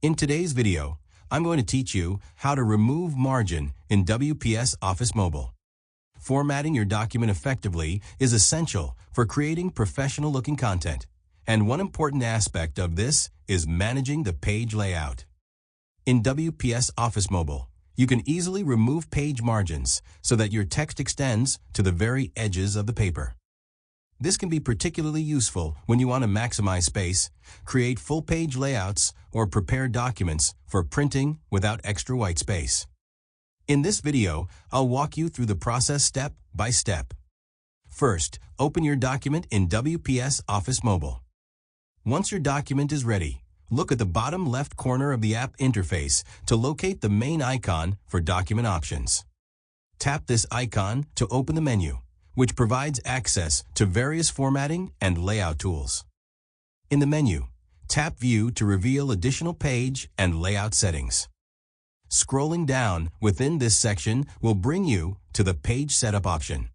In today's video, I'm going to teach you how to remove margin in WPS Office Mobile. Formatting your document effectively is essential for creating professional-looking content, and one important aspect of this is managing the page layout. In WPS Office Mobile, you can easily remove page margins so that your text extends to the very edges of the paper. This can be particularly useful when you want to maximize space, create full-page layouts, or prepare documents for printing without extra white space. In this video, I'll walk you through the process step by step. First, open your document in WPS Office Mobile. Once your document is ready, look at the bottom left corner of the app interface to locate the main icon for document options. Tap this icon to open the menu, which provides access to various formatting and layout tools. In the menu, tap View to reveal additional page and layout settings. Scrolling down within this section will bring you to the Page Setup option.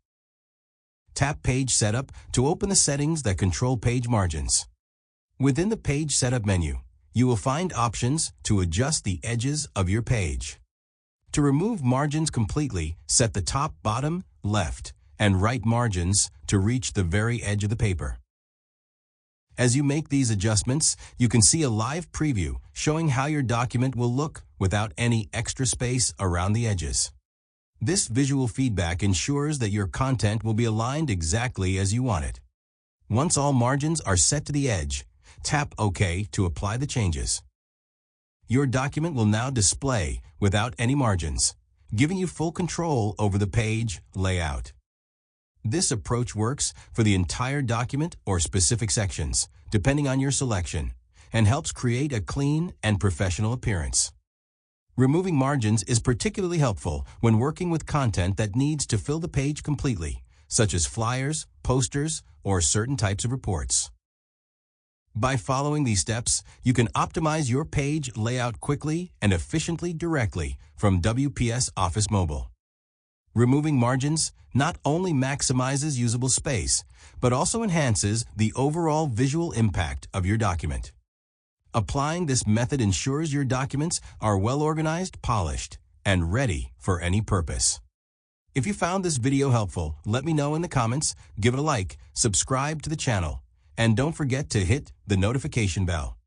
Tap Page Setup to open the settings that control page margins. Within the Page Setup menu, you will find options to adjust the edges of your page. To remove margins completely, set the top, bottom, left, and right margins to reach the very edge of the paper. As you make these adjustments, you can see a live preview showing how your document will look without any extra space around the edges. This visual feedback ensures that your content will be aligned exactly as you want it. Once all margins are set to the edge, tap OK to apply the changes. Your document will now display without any margins, giving you full control over the page layout. This approach works for the entire document or specific sections, depending on your selection, and helps create a clean and professional appearance. Removing margins is particularly helpful when working with content that needs to fill the page completely, such as flyers, posters, or certain types of reports. By following these steps, you can optimize your page layout quickly and efficiently directly from WPS Office Mobile. Removing margins not only maximizes usable space, but also enhances the overall visual impact of your document. Applying this method ensures your documents are well organized, polished, and ready for any purpose. If you found this video helpful, let me know in the comments, give it a like, subscribe to the channel, and don't forget to hit the notification bell.